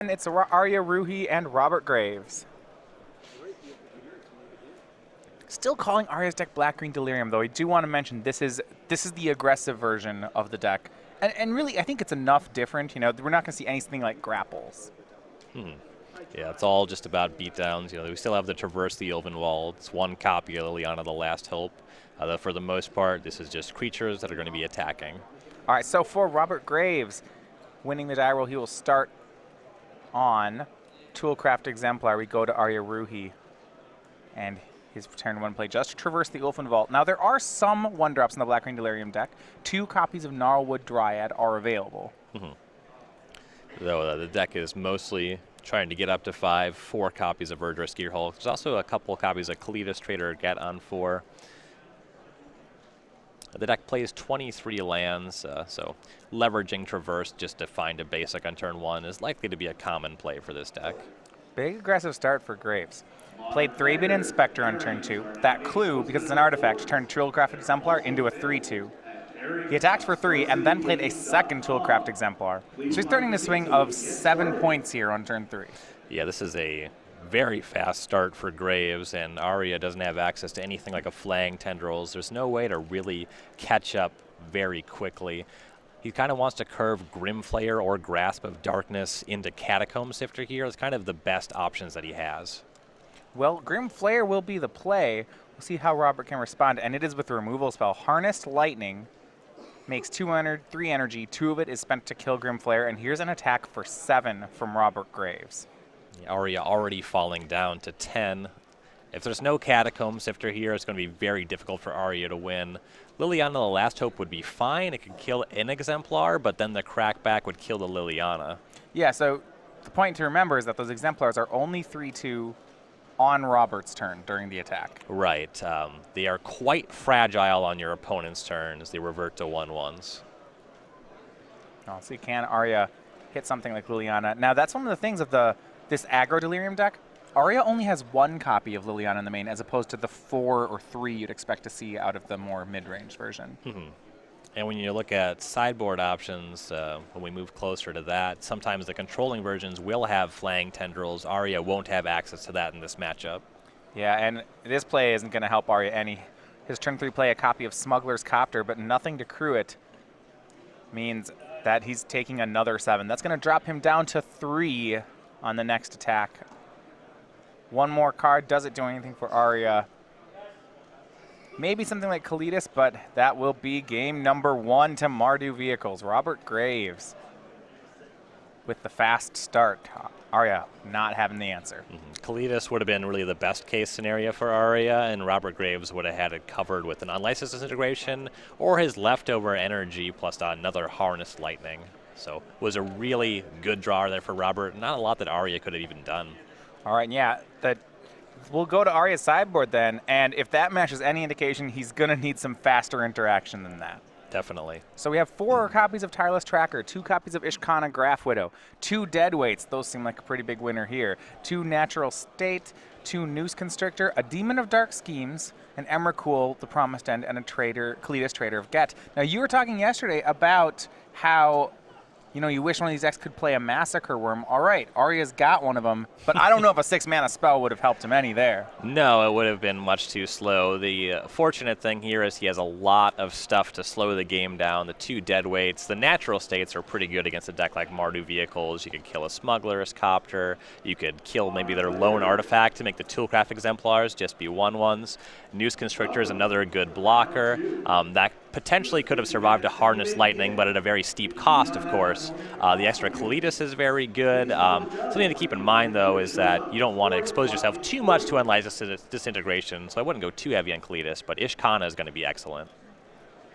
It's Arya Roohi and Robert Graves. Still calling Arya's deck Black-Green Delirium, though I do want to mention this is the aggressive version of the deck. And really, I think it's enough different. You know, we're not going to see anything like grapples. Yeah, it's all just about beatdowns. You know, we still have the Traverse the Elven Wall. It's one copy of Liliana, the Last Hope. Though for the most part, this is just creatures that are going to be attacking. All right, so for Robert Graves, winning the die roll, he will start on Toolcraft Exemplar. We go to Arya Roohi, and his turn one play just to Traverse the Elven Vault. Now, there are some 1-drops in the Black-Green Delirium deck. 2 copies of Gnarlwood Dryad are available. Though the deck is mostly trying to get up to 5, 4 copies of Verdurous Gearhulk. There's also a couple copies of Kalitas Trader Get on 4. The deck plays 23 lands, so leveraging Traverse just to find a basic on turn 1 is likely to be a common play for this deck. Big aggressive start for Graves. Played Thraben Inspector on turn 2. That clue, because it's an artifact, turned Toolcraft Exemplar into a 3/2. He attacked for 3 and then played a second Toolcraft Exemplar. So he's starting to swing of 7 points here on turn 3. Yeah, this is a very fast start for Graves, and Aria doesn't have access to anything like a Flaying Tendrils. There's no way to really catch up very quickly. He kind of wants to curve Grimflayer or Grasp of Darkness into Catacomb Sifter here. It's kind of the best options that he has. Well, Grimflayer will be the play. We'll see how Robert can respond, and it is with the removal spell. Harnessed Lightning makes 3 energy. 2 of it is spent to kill Grimflayer, and here's an attack for 7 from Robert Graves. Aria already falling down to 10. If there's no Catacomb Sifter here, it's going to be very difficult for Aria to win. Liliana, the Last Hope, would be fine. It could kill an Exemplar, but then the Crackback would kill the Liliana. Yeah, so the point to remember is that those Exemplars are only 3/2 on Robert's turn during the attack. Right. They are quite fragile on your opponent's turn as they revert to 1/1s. Oh, so can Arya hit something like Liliana? Now, that's one of the things of this aggro Delirium deck. Arya only has 1 copy of Liliana in the main, as opposed to the 4 or 3 you'd expect to see out of the more mid-range version. And when you look at sideboard options, when we move closer to that, sometimes the controlling versions will have Flaying Tendrils. Arya won't have access to that in this matchup. Yeah, and this play isn't going to help Arya any. His turn 3 play, a copy of Smuggler's Copter, but nothing to crew it, means that he's taking another 7. That's going to drop him down to 3 on the next attack. 1 more card. Does it do anything for Arya? Maybe something like Kalitas, but that will be game number 1 to Mardu Vehicles. Robert Graves with the fast start. Arya not having the answer. Kalitas would have been really the best case scenario for Aria, and Robert Graves would have had it covered with an Unlicensed Disintegration or his leftover energy plus another Harnessed Lightning. So it was a really good draw there for Robert. Not a lot that Aria could have even done. All right, yeah. We'll go to Arya's sideboard then, and if that match is any indication, he's going to need some faster interaction than that. Definitely. So we have 4 copies of Tireless Tracker, 2 copies of Ishkana Graph Widow, 2 Deadweights. Those seem like a pretty big winner here. 2 Natural State, 2 Noose Constrictor, a Demon of Dark Schemes, an Emrakul, the Promised End, and a Kalitas Trader of Get. Now, you were talking yesterday about how, you know, you wish one of these decks could play a Massacre Worm. All right, Arya's got one of them, but I don't know if a 6-mana spell would have helped him any there. No, it would have been much too slow. The fortunate thing here is he has a lot of stuff to slow the game down. The 2 Deadweights, the Natural States are pretty good against a deck like Mardu Vehicles. You could kill a Smuggler's Copter. You could kill maybe their lone artifact to make the Toolcraft Exemplars just be 1/1s. Noose Constrictor is another good blocker. That potentially could have survived a Harnessed Lightning, but at a very steep cost, of course. The extra Kalitas is very good. Something to keep in mind, though, is that you don't want to expose yourself too much to Unlicensed Disintegration, so I wouldn't go too heavy on Kalitas, but Ishkana is going to be excellent.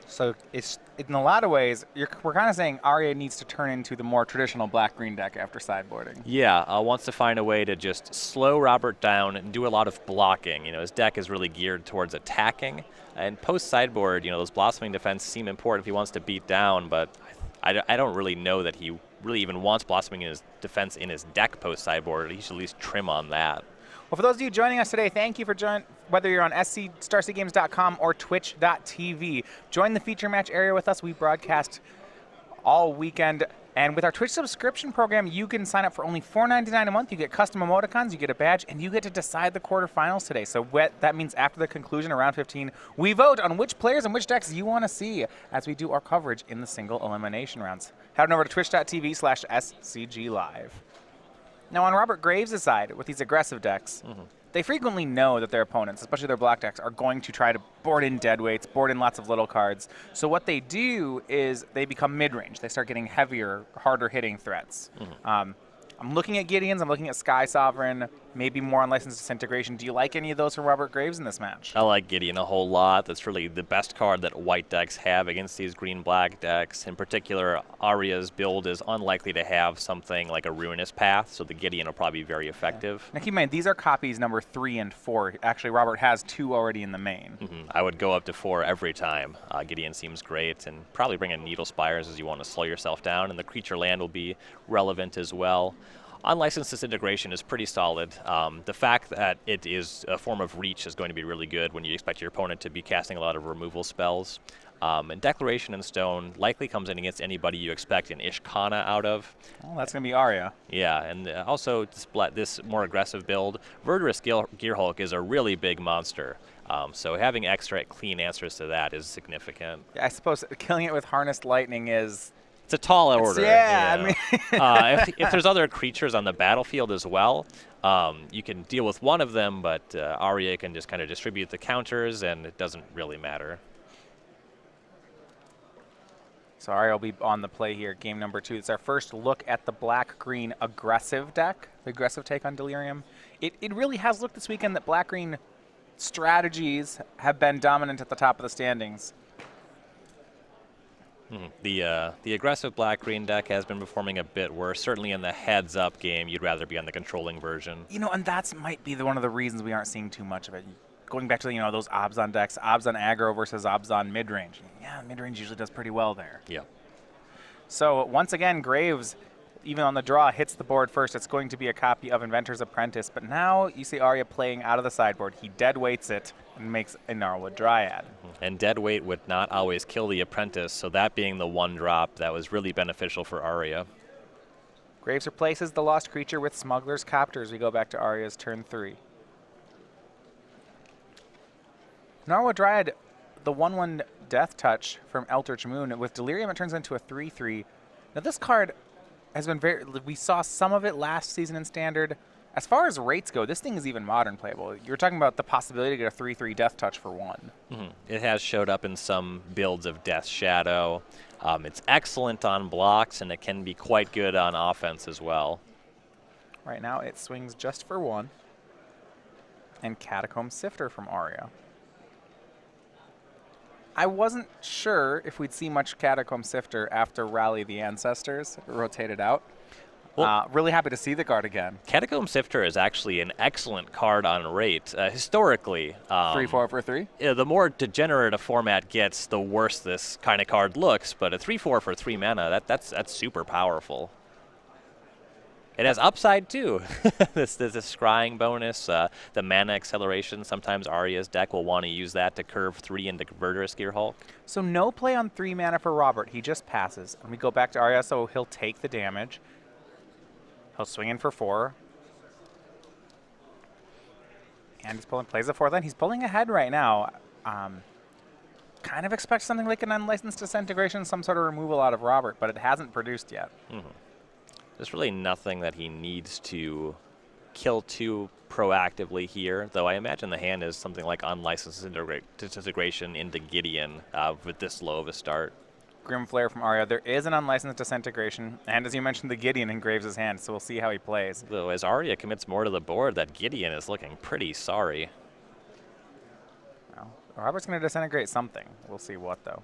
So it's in a lot of ways, we're kind of saying Arya needs to turn into the more traditional black-green deck after sideboarding. Yeah, wants to find a way to just slow Robert down and do a lot of blocking. You know, his deck is really geared towards attacking, and post-sideboard, you know, those Blossoming Defense seem important if he wants to beat down, but I don't really know that he really even wants Blossoming in his Defense in his deck post-sideboard. He should at least trim on that. Well, for those of you joining us today, thank you for joining, whether you're on StarCgames.com or Twitch.tv. Join the feature match area with us. We broadcast all weekend And with our Twitch subscription program, you can sign up for only $4.99 a month. You get custom emoticons, you get a badge, and you get to decide the quarterfinals today. So that means after the conclusion of round 15, we vote on which players and which decks you want to see as we do our coverage in the single elimination rounds. Head on over to twitch.tv/SCG Live. Now on Robert Graves' side, with these aggressive decks, they frequently know that their opponents, especially their black decks, are going to try to board in deadweights, board in lots of little cards. So what they do is they become mid-range. They start getting heavier, harder hitting threats. I'm looking at Gideon's, I'm looking at Sky Sovereign, maybe more Unlicensed Disintegration. Do you like any of those from Robert Graves in this match? I like Gideon a whole lot. That's really the best card that white decks have against these green-black decks. In particular, Arya's build is unlikely to have something like a Ruinous Path, so the Gideon will probably be very effective. Now keep in mind, these are copies number 3 and 4. Actually, Robert has 2 already in the main. I would go up to 4 every time. Gideon seems great, and probably bring in Needle Spires as you want to slow yourself down, and the creature land will be relevant as well. Unlicensed Disintegration is pretty solid. The fact that it is a form of reach is going to be really good when you expect your opponent to be casting a lot of removal spells. And Declaration in Stone likely comes in against anybody you expect an Ishkana out of. Oh, that's going to be Arya. Yeah, and also this more aggressive build, Verdurous Gearhulk is a really big monster. So having extra clean answers to that is significant. Yeah, I suppose killing it with Harnessed Lightning is... It's a tall order. Yeah, I mean, if there's other creatures on the battlefield as well, you can deal with one of them, but Arya can just kind of distribute the counters, and it doesn't really matter. So Arya will be on the play here, game number 2. It's our first look at the black-green aggressive deck, the aggressive take on Delirium. It really has looked this weekend that black-green strategies have been dominant at the top of the standings. The aggressive black-green deck has been performing a bit worse. Certainly in the heads-up game, you'd rather be on the controlling version. You know, and that's might be one of the reasons we aren't seeing too much of it. Going back to, you know, those Obzon decks, Obzon aggro versus Obzon midrange. Yeah, midrange usually does pretty well there. Yeah. So once again, Graves, even on the draw, hits the board first. It's going to be a copy of Inventor's Apprentice, but now you see Arya playing out of the sideboard. He dead weights it and makes a Gnarlwood Dryad. And dead weight would not always kill the Apprentice, so that being the one drop, that was really beneficial for Arya. Graves replaces the lost creature with Smuggler's Copter as we go back to Arya's turn 3. Gnarlwood Dryad, the 1/1 Death Touch from Eldritch Moon. With Delirium, it turns into a 3/3. Now this card has been we saw some of it last season in Standard. As far as rates go, this thing is even modern playable. You're talking about the possibility to get a 3/3 Death Touch for 1. It has showed up in some builds of Death Shadow. It's excellent on blocks, and it can be quite good on offense as well. Right now, it swings just for 1. And Catacomb Sifter from Aria. I wasn't sure if we'd see much Catacomb Sifter after Rally the Ancestors rotated out. Well, really happy to see the card again. Catacomb Sifter is actually an excellent card on rate. Historically, 3/4 for 3? Yeah, the more degenerate a format gets, the worse this kind of card looks. But a 3/4 for 3 mana, that's super powerful. It has upside too. This scrying bonus, the mana acceleration. Sometimes Arya's deck will want to use that to curve 3 into Verdurous Gearhulk. So no play on 3 mana for Robert. He just passes. And we go back to Arya, so he'll take the damage. He'll swing in for 4. And he's plays a 4th line. He's pulling ahead right now. Kind of expect something like an Unlicensed Disintegration, some sort of removal out of Robert, but it hasn't produced yet. There's really nothing that he needs to kill too proactively here, though I imagine the hand is something like Unlicensed Disintegration into Gideon with this low of a start. Grim Flare from Arya. There is an Unlicensed Disintegration, and as you mentioned, the Gideon in Graves' hand, so we'll see how he plays. Though as Arya commits more to the board, that Gideon is looking pretty sorry. Well, Robert's going to disintegrate something. We'll see what, though.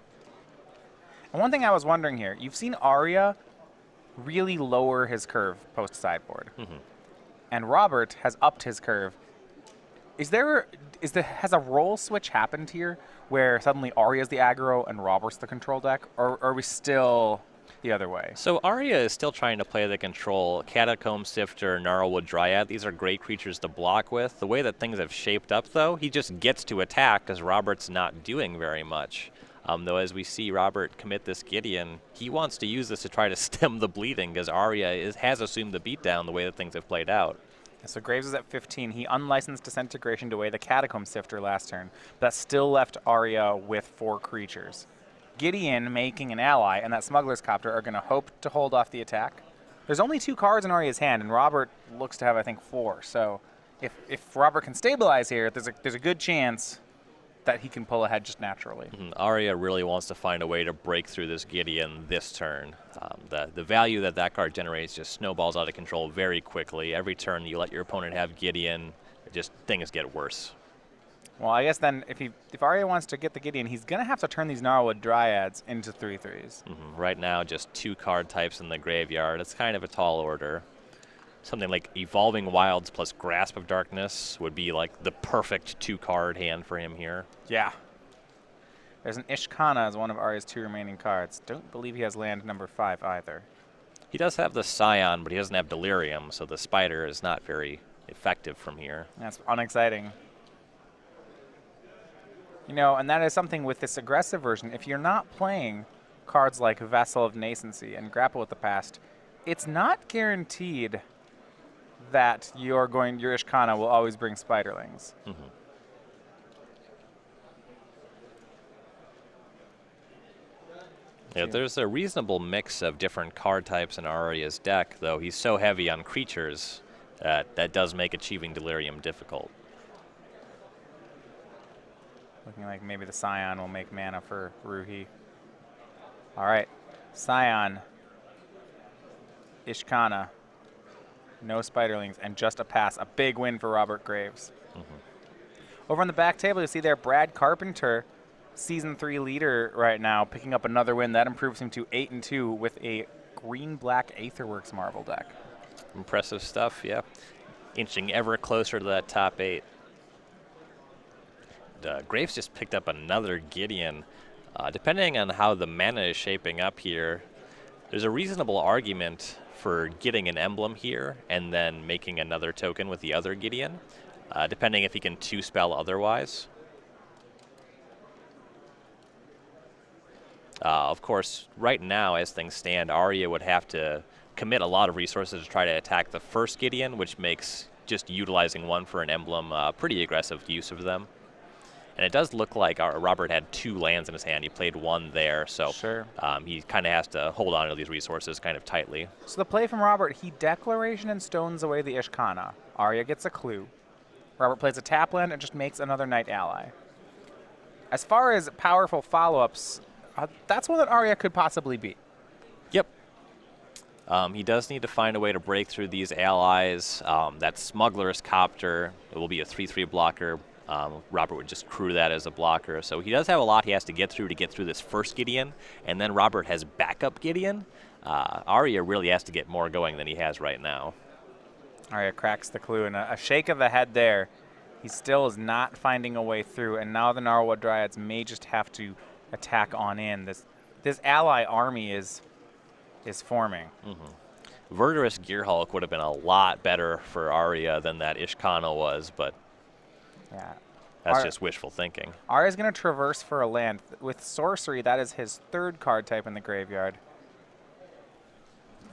And one thing I was wondering here, you've seen Arya really lower his curve post-sideboard, and Robert has upped his curve. Has a role switch happened here where suddenly Arya's the aggro and Robert's the control deck, or are we still the other way? So Arya is still trying to play the control. Catacomb Sifter, Gnarlwood Dryad, these are great creatures to block with. The way that things have shaped up, though, he just gets to attack because Robert's not doing very much. Though as we see Robert commit this Gideon, he wants to use this to try to stem the bleeding because Arya has assumed the beatdown the way that things have played out. So Graves is at 15. He unlicensed Disintegration to away the Catacomb Sifter last turn. That still left Arya with 4 creatures. Gideon making an ally and that Smuggler's Copter are going to hope to hold off the attack. There's only 2 cards in Arya's hand, and Robert looks to have, I think, 4. So if Robert can stabilize here, there's a good chance that he can pull ahead just naturally. Arya really wants to find a way to break through this Gideon this turn. The value that card generates just snowballs out of control very quickly. Every turn you let your opponent have Gideon, things get worse. Well, I guess then if Arya wants to get the Gideon, he's going to have to turn these Gnarlwood Dryads into 3/3s. Right now, just 2 card types in the graveyard. It's kind of a tall order. Something like Evolving Wilds plus Grasp of Darkness would be like the perfect 2-card hand for him here. Yeah. There's an Ishkana as one of Arya's 2 remaining cards. Don't believe he has land number 5 either. He does have the Scion, but he doesn't have Delirium, so the Spider is not very effective from here. That's unexciting. You know, and that is something with this aggressive version. If you're not playing cards like Vessel of Nascency and Grapple with the Past, it's not guaranteed that your Ishkana will always bring Spiderlings. Yeah, there's a reasonable mix of different card types in Arya's deck, though he's so heavy on creatures that does make achieving Delirium difficult. Looking like maybe the Scion will make mana for Roohi. All right, Scion, Ishkana, no Spiderlings, and just a pass. A big win for Robert Graves. Over on the back table, you see there Brad Carpenter, Season 3 leader right now, picking up another win. That improves him to 8-2 with a green-black Aetherworks Marvel deck. Impressive stuff, yeah. Inching ever closer to that top 8. Graves just picked up another Gideon. Depending on how the mana is shaping up here, there's a reasonable argument for getting an emblem here and then making another token with the other Gideon, depending if he can 2-spell otherwise. Of course, right now, as things stand, Arya would have to commit a lot of resources to try to attack the first Gideon, which makes just utilizing one for an emblem pretty aggressive use of them. And it does look like Robert had 2 lands in his hand. He played 1 there, so sure. He kind of has to hold on to these resources kind of tightly. So the play from Robert, he Declaration and stones away the Ishkana. Arya gets a clue. Robert plays a tap land and just makes another Knight ally. As far as powerful follow-ups, that's one that Arya could possibly beat. Yep. He does need to find a way to break through these allies. That Smuggler's Copter, it will be a 3/3 blocker. Robert would just crew that as a blocker. So he does have a lot he has to get through this first Gideon, and then Robert has backup Gideon. Arya really has to get more going than he has right now. Arya cracks the clue, and a shake of the head there. He still is not finding a way through, and now the Gnarlwood Dryads may just have to attack on in. This ally army is forming. Verdurous Gearhulk would have been a lot better for Arya than that Ishkana was, but yeah, that's just wishful thinking. Arya's going to traverse for a land. With Sorcery, that is his 3rd card type in the graveyard.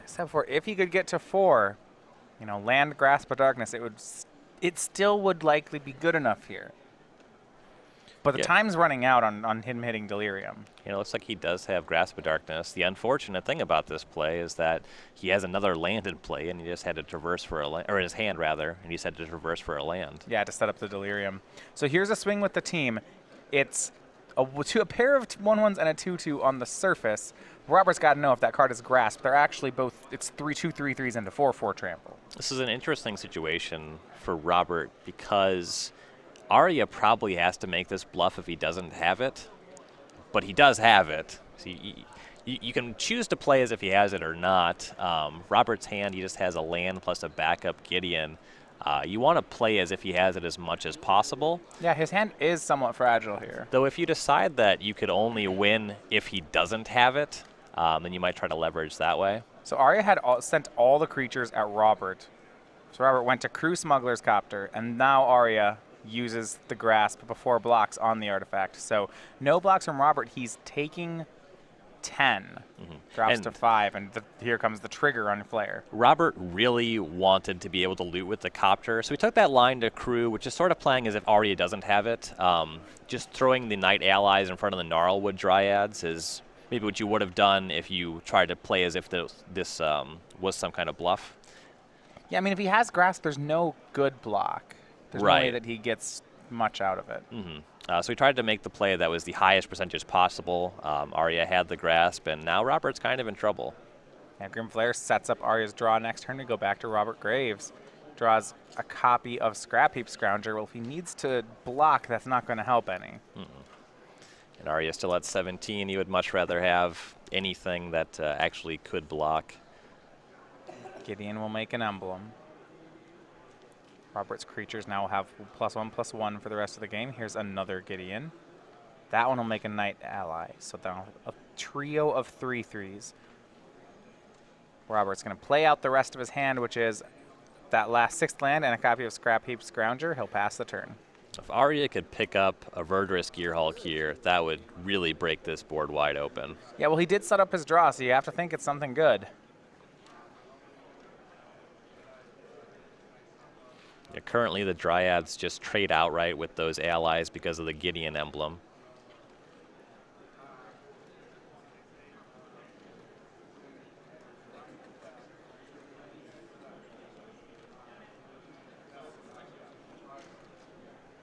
Except for if he could get to 4, land Grasp of Darkness, it still would likely be good enough here. But the time's running out on him hitting Delirium. It looks like he does have Grasp of Darkness. The unfortunate thing about this play is that he has another land in play, and he just had to traverse for a land, or in his hand rather, and he just had to traverse for a land. Yeah, to set up the Delirium. So here's a swing with the team. It's a pair of 1/1s and a 2/2 on the surface. Robert's got to know if that card is Grasp. They're actually both, it's 3/2, 3/3s into 4/4 trample. This is an interesting situation for Robert because Arya probably has to make this bluff if he doesn't have it, but he does have it. So you can choose to play as if he has it or not. Robert's hand, he just has a land plus a backup Gideon. You want to play as if he has it as much as possible. Yeah, his hand is somewhat fragile here. Though if you decide that you could only win if he doesn't have it, then you might try to leverage that way. So Arya had sent all the creatures at Robert. So Robert went to crew Smuggler's Copter, and now Arya uses the grasp before blocks on the artifact. So no blocks from Robert. He's taking 10, drops And to 5, and here comes the trigger on Flare. Robert really wanted to be able to loot with the copter, so he took that line to crew, which is sort of playing as if Arya doesn't have it. Just throwing the Knight allies in front of the Gnarlwood Dryads is maybe what you would have done if you tried to play as if this was some kind of bluff. Yeah, I mean, if he has grasp, there's no good block. There's no way that he gets much out of it. So he tried to make the play that was the highest percentage possible. Arya had the grasp, and now Robert's kind of in trouble. Yeah, Grim Flare sets up Arya's draw next turn to go back to Robert Graves. Draws a copy of Scrap Heap Scrounger. Well, if he needs to block, that's not going to help any. And Arya still at 17. He would much rather have anything that actually could block. Gideon will make an emblem. Robert's creatures now will have +1/+1 for the rest of the game. Here's another Gideon. That one will make a Knight ally. So now a trio of 3/3s. Robert's going to play out the rest of his hand, which is that last 6th land and a copy of Scrap Heap Scrounger. He'll pass the turn. If Arya could pick up a Verdurous Gearhulk here, that would really break this board wide open. Yeah, well, he did set up his draw, so you have to think it's something good. Yeah, currently, the Dryads just trade outright with those allies because of the Gideon emblem.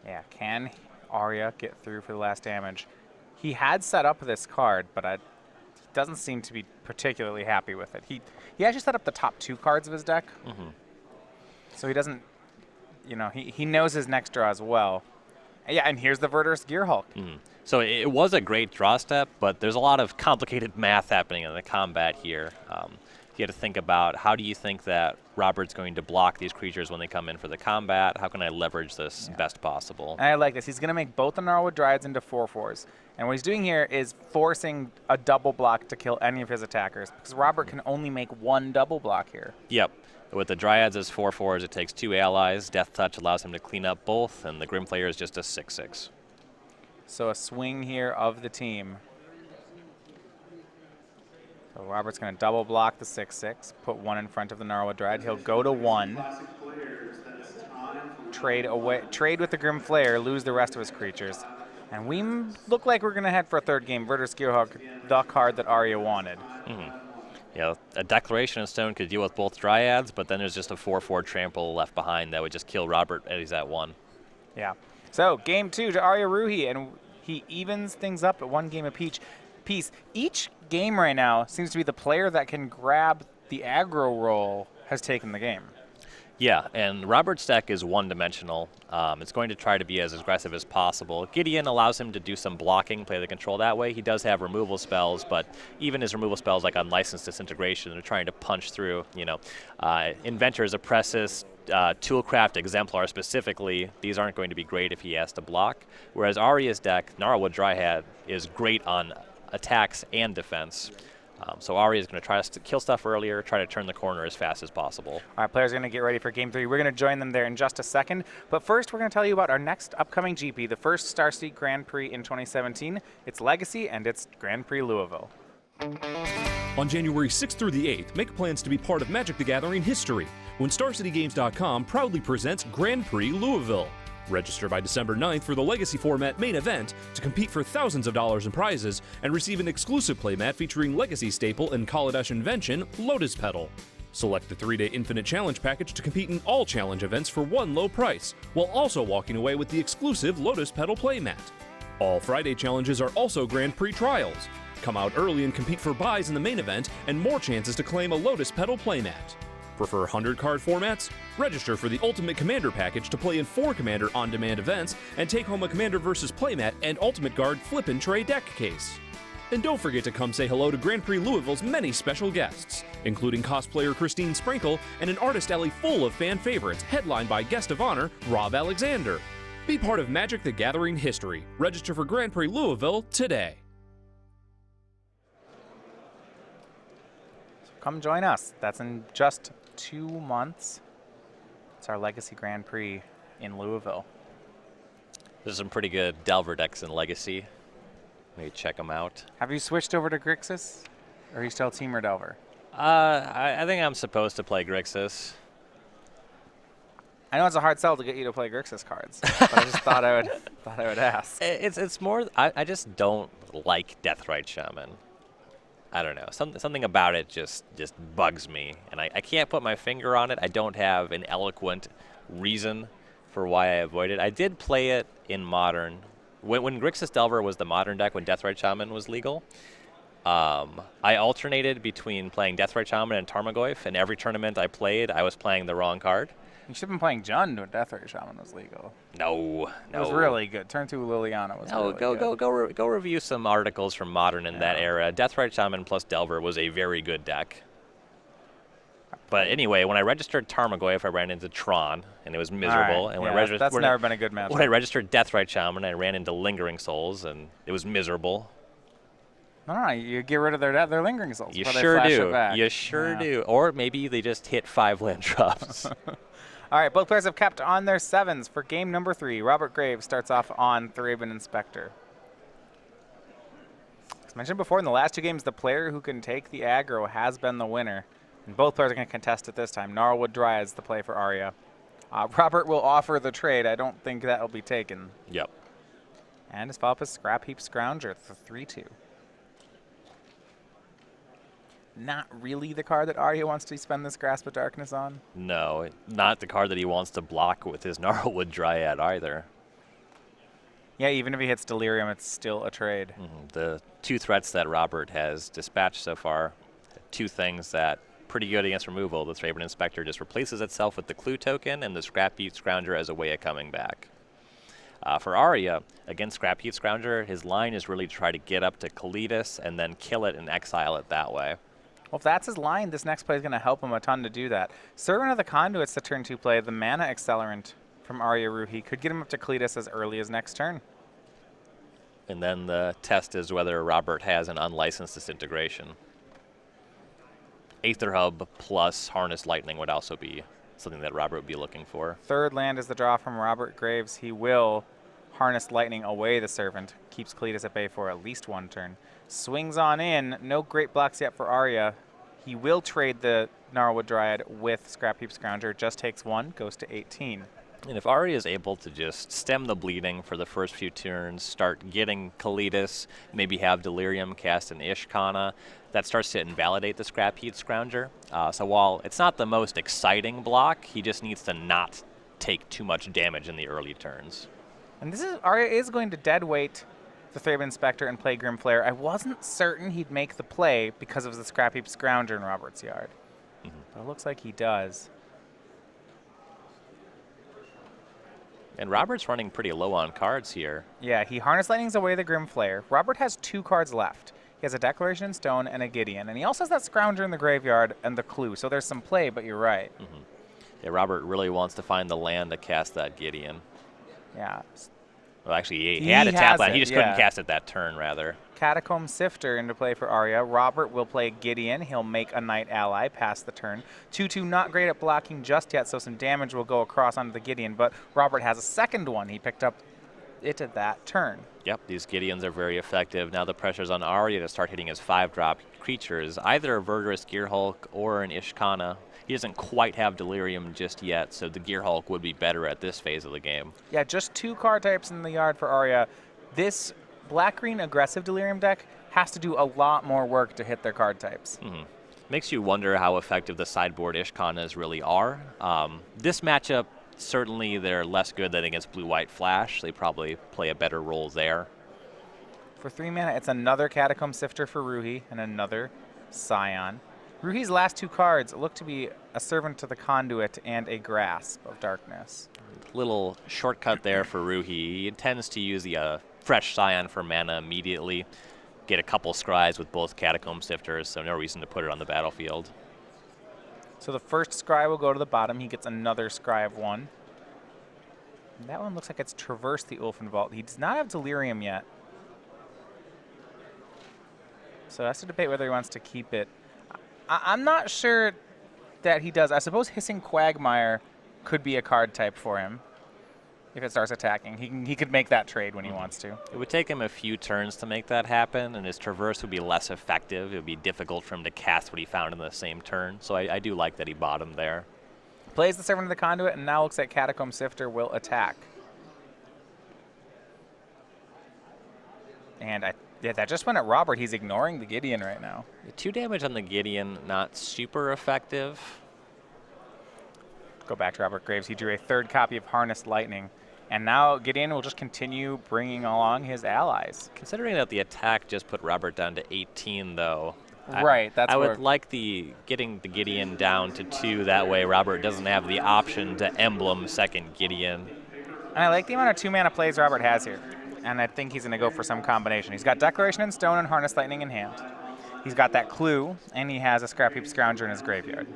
Yeah, can Arya get through for the last damage? He had set up this card, but he doesn't seem to be particularly happy with it. He actually set up the top 2 cards of his deck, so he doesn't, you know, he knows his next draw as well. Yeah, and here's the Verdurous Gearhulk. So it was a great draw step, but there's a lot of complicated math happening in the combat here. You have to think about, how do you think that Robert's going to block these creatures when they come in for the combat? How can I leverage this best possible? And I like this. He's going to make both the Gnarlwood Dryads into 4/4s. And what he's doing here is forcing a double block to kill any of his attackers, because Robert can only make 1 double block here. Yep. With the Dryads as 4/4s, it takes 2 allies. Death Touch allows him to clean up both, and the Grim Player is just a 6/6. So a swing here of the team. So Robert's going to double block the 6/6, put 1 in front of the Gnarlwood Dryad. He'll go to 1, trade with the Grim Flare, lose the rest of his creatures. And we look like we're going to head for a 3rd game. Verdurous Gearhulk, the card that Arya wanted. Yeah, a Declaration of Stone could deal with both Dryads, but then there's just a 4/4 trample left behind that would just kill Robert as he's at 1. Yeah. So game 2 to Arya Roohi, and he evens things up at 1 game apiece. Each game right now seems to be the player that can grab the aggro roll has taken the game. Yeah, and Robert's deck is one-dimensional. It's going to try to be as aggressive as possible. Gideon allows him to do some blocking, play the control that way. He does have removal spells, but even his removal spells like Unlicensed Disintegration are trying to punch through, you know. Inventor's Apprentice, Toolcraft Exemplar specifically, these aren't going to be great if he has to block. Whereas Arya's deck, Gnarlwood Dryad, is great on attacks and defense. So Aria is going to try to kill stuff earlier, try to turn the corner as fast as possible. All right, players are going to get ready for Game 3. We're going to join them there in just a second. But first, we're going to tell you about our next upcoming GP, the first Starseed Grand Prix in 2017. It's Legacy, and it's Grand Prix Louisville. On January 6th through the 8th, make plans to be part of Magic the Gathering history when StarCityGames.com proudly presents Grand Prix Louisville. Register by December 9th for the Legacy format main event to compete for thousands of dollars in prizes and receive an exclusive playmat featuring Legacy staple and Kaladesh invention, Lotus Petal. Select the 3-day Infinite Challenge package to compete in all challenge events for one low price, while also walking away with the exclusive Lotus Petal playmat. All Friday challenges are also Grand Prix trials. Come out early and compete for buys in the main event and more chances to claim a Lotus Petal playmat. Prefer 100-card formats? Register for the Ultimate Commander package to play in 4 Commander on-demand events and take home a Commander vs. playmat and Ultimate Guard Flip and Tray deck case. And don't forget to come say hello to Grand Prix Louisville's many special guests, including cosplayer Christine Sprinkle and an artist alley full of fan favorites headlined by guest of honor Rob Alexander. Be part of Magic the Gathering history. Register for Grand Prix Louisville today. So come join us. That's in just 2 months. It's our Legacy Grand Prix in Louisville. There's some pretty good Delver decks in Legacy. Maybe check them out. Have you switched over to Grixis? Or are you still Team or Delver? I think I'm supposed to play Grixis. I know it's a hard sell to get you to play Grixis cards, but I just thought I would ask. It's more. I just don't like Deathrite Shaman. I don't know. Something about it just bugs me, and I can't put my finger on it. I don't have an eloquent reason for why I avoid it. I did play it in Modern. When Grixis Delver was the Modern deck, when Deathrite Shaman was legal, I alternated between playing Deathrite Shaman and Tarmogoyf, and every tournament I played, I was playing the wrong card. You should have been playing Jund when Deathrite Shaman was legal. No. It was really good. Turn 2 Liliana was really good. Go review some articles from Modern in that era. Deathrite Shaman plus Delver was a very good deck. But anyway, when I registered Tarmogoyf, I ran into Tron, and it was miserable. Right. And That's never been a good match. When I registered Deathrite Shaman, I ran into Lingering Souls, and it was miserable. No, you get rid of their Lingering Souls. You before sure they flash do. It back. You sure do. Or maybe they just hit 5 land drops. All right, both players have kept on their 7s for game number 3. Robert Graves starts off on Thraben Inspector. As mentioned before, in the last 2 games, the player who can take the aggro has been the winner. And both players are going to contest it this time. Gnarlwood Dryad's the play for Arya. Robert will offer the trade. I don't think that will be taken. Yep. And his follow-up is Scrap Heap Scrounger for 3-2. Not really the card that Arya wants to spend this Grasp of Darkness on. No, not the card that he wants to block with his Gnarlwood Dryad either. Yeah, even if he hits Delirium, it's still a trade. The 2 threats that Robert has dispatched so far, 2 things that pretty good against removal. The Thraben Inspector just replaces itself with the Clue token, and the Scrap Heap Scrounger as a way of coming back. For Arya, against Scrap Heap Scrounger, his line is really to try to get up to Kalitas and then kill it and exile it that way. Well, if that's his line, this next play is going to help him a ton to do that. Servant of the Conduit's the turn 2 play. The mana accelerant from Arya Roohi could get him up to Kalitas as early as next turn. And then the test is whether Robert has an unlicensed disintegration. Aether Hub plus Harness Lightning would also be something that Robert would be looking for. 3rd land is the draw from Robert Graves. He will Harness Lightning away the Servant. Keeps Kalitas at bay for at least 1 turn. Swings on in. No great blocks yet for Arya. He will trade the Gnarlwood Dryad with Scrap Heap Scrounger. Just takes 1. Goes to 18. And if Arya is able to just stem the bleeding for the first few turns, start getting Kalitas, maybe have Delirium cast an Ishkana, that starts to invalidate the Scrap Heap Scrounger. So while it's not the most exciting block, he just needs to not take too much damage in the early turns. And Arya is going to deadweight the Thraben Inspector and play Grim Flare. I wasn't certain he'd make the play because of the Scrap Heap Scrounger in Robert's yard. But it looks like he does. And Robert's running pretty low on cards here. Yeah, he Harness Lightnings away the Grim Flare. Robert has 2 cards left. He has a Declaration in Stone and a Gideon. And he also has that Scrounger in the graveyard and the Clue. So there's some play, but you're right. Yeah, Robert really wants to find the land to cast that Gideon. Yeah. Well, actually, he had a tap land. He just couldn't yeah. cast it that turn, rather. Catacomb Sifter into play for Arya. Robert will play Gideon. He'll make a Knight ally past the turn. 2/2 not great at blocking just yet, so some damage will go across onto the Gideon. But Robert has a second one. He picked up it at that turn. Yep, these Gideons are very effective. Now the pressure's on Arya to start hitting his 5-drop creatures, either a Verdurous Gearhulk or an Ishkana. He doesn't quite have Delirium just yet, so the Gearhulk would be better at this phase of the game. Yeah, just 2 card types in the yard for Arya. This black-green aggressive Delirium deck has to do a lot more work to hit their card types. Makes you wonder how effective the sideboard Ishkanas really are. This matchup, certainly they're less good than against Blue-White Flash. They probably play a better role there. For 3 mana, it's another Catacomb Sifter for Roohi and another Scion. Ruhi's last 2 cards look to be a Servant to the Conduit and a Grasp of Darkness. Little shortcut there for Roohi. He intends to use the fresh Scion for mana immediately. Get a couple scries with both Catacomb Sifters, so no reason to put it on the battlefield. So the first scry will go to the bottom. He gets another scry of 1. And that one looks like it's traversed the Ulfin Vault. He does not have Delirium yet. So that's to debate whether he wants to keep it. I'm not sure that he does. I suppose Hissing Quagmire could be a card type for him. if it starts attacking. He could make that trade when he wants to. It would take him a few turns to make that happen, and his traverse would be less effective. It would be difficult for him to cast what he found in the same turn. So I do like that he bottomed there. Plays the Servant of the Conduit, and now looks like Catacomb Sifter will attack. And yeah, that just went at Robert. He's ignoring the Gideon right now. 2 damage on the Gideon, not super effective. Go back to Robert Graves. He drew a 3rd copy of Harnessed Lightning. And now Gideon will just continue bringing along his allies. Considering that the attack just put Robert down to 18, though. Right, I would like getting the Gideon down to 2. That way Robert doesn't have the option to emblem 2nd Gideon. And I like the amount of 2-mana plays Robert has here. And I think he's going to go for some combination. He's got Declaration in Stone and Harnessed Lightning in hand. He's got that Clue, and he has a Scrap Heap Scrounger in his graveyard.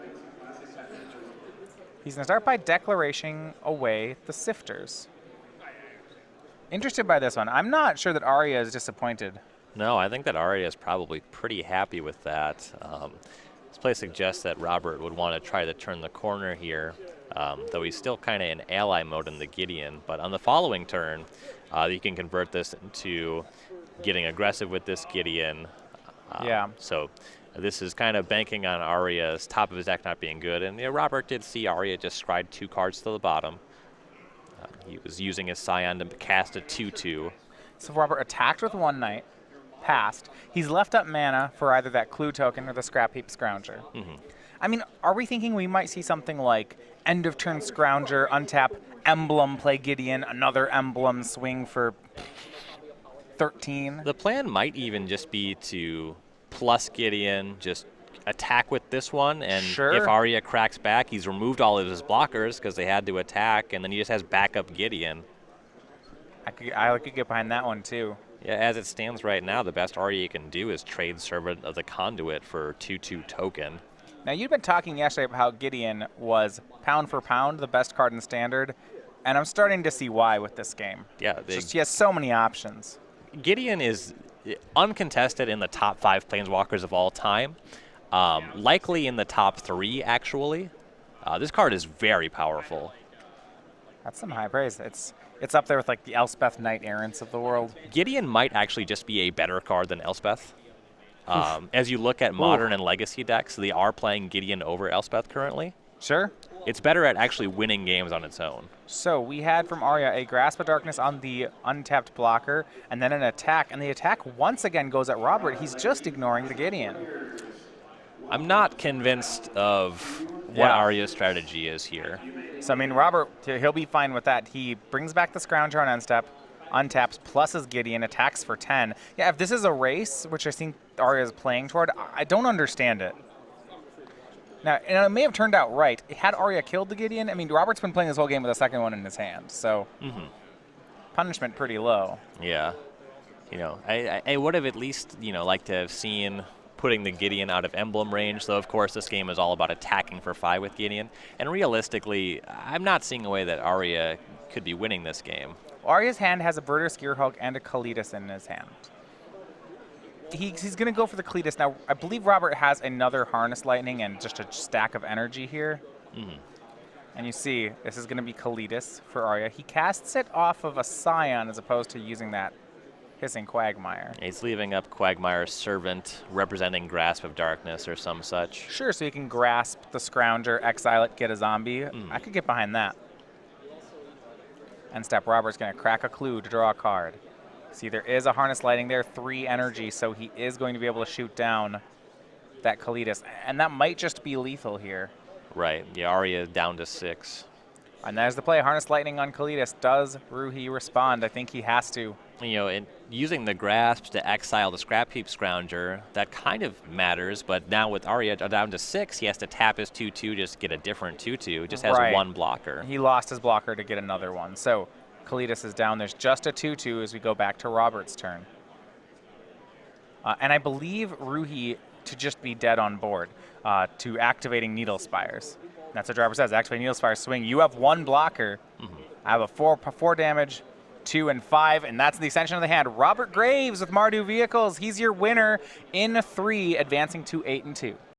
He's going to start by Declaration away the Sifters. Interested by this one. I'm not sure that Arya is disappointed. No, I think that Aria is probably pretty happy with that. This play suggests that Robert would want to try to turn the corner here, though he's still kind of in ally mode in the Gideon. But on the following turn, you can convert this into getting aggressive with this Gideon. So this is kind of banking on Aria's top of his deck not being good. And Robert did see Aria just scryed 2 cards to the bottom. He was using his Scion to cast a 2/2. So Robert attacked with 1 Knight, passed. He's left up mana for either that Clue token or the Scrap Heap Scrounger. I mean, are we thinking we might see something like end of turn Scrounger, untap, Emblem, play Gideon, another Emblem, swing for 13? The plan might even just be to plus Gideon, just attack with this one, and if Arya cracks back, he's removed all of his blockers because they had to attack, and then he just has backup Gideon. I could get behind that one too. Yeah, as it stands right now, the best Arya can do is trade Servant of the Conduit for 2/2 token. Now, you'd been talking yesterday about how Gideon was pound for pound the best card in Standard, and I'm starting to see why with this game. Yeah, he has so many options. Gideon is uncontested in the top 5 Planeswalkers of all time. Likely in the top 3, actually. This card is very powerful. That's some high praise. It's up there with like the Elspeth Knight Errants of the world. Gideon might actually just be a better card than Elspeth. As you look at Modern and Legacy decks, they are playing Gideon over Elspeth currently. Sure. It's better at actually winning games on its own. So we had from Arya a Grasp of Darkness on the untapped blocker, and then an attack. And the attack once again goes at Robert. He's just ignoring the Gideon. I'm not convinced of what Arya's strategy is here. So, I mean, Robert, he'll be fine with that. He brings back the Scrounger on end step, untaps, pluses Gideon, attacks for 10. Yeah, if this is a race, which I think Arya is playing toward, I don't understand it. Now, and it may have turned out right. Had Arya killed the Gideon, I mean, Robert's been playing this whole game with a second one in his hand, so punishment pretty low. Yeah. I would have at least, liked to have seen putting the Gideon out of emblem range, though of course this game is all about attacking for 5 with Gideon. And realistically, I'm not seeing a way that Arya could be winning this game. Arya's hand has a Birder, Skeerhulk, and a Kalitas in his hand. He's going to go for the Kalitas. Now, I believe Robert has another Harness Lightning and just a stack of energy here. And you see, this is going to be Kalitas for Arya. He casts it off of a Scion as opposed to using that Hissing Quagmire. He's leaving up Quagmire's Servant, representing Grasp of Darkness or some such. Sure, so you can grasp the Scrounger, exile it, get a zombie. I could get behind that. End step, Robert's going to crack a Clue to draw a card. See, there is a Harness Lighting there, 3 energy, so he is going to be able to shoot down that Kalitas. And that might just be lethal here. Right, the Arya down to 6. And there's the play, Harness Lightning on Kalitas. Does Roohi respond? I think he has to. Using the Grasp to exile the Scrap Heap Scrounger, that kind of matters, but now with Arya down to 6, he has to tap his 2/2 just to get a different 2/2. Just has 1 blocker. He lost his blocker to get another one. So Kalitas is down. There's just a 2/2 as we go back to Robert's turn. And I believe Roohi to just be dead on board to activating Needle Spires. That's what Robert says. Activate Needle Spire swing. You have 1 blocker. I have a 4 damage, 2 and 5, and that's the extension of the hand. Robert Graves with Mardu Vehicles. He's your winner in 3, advancing to 8 and 2.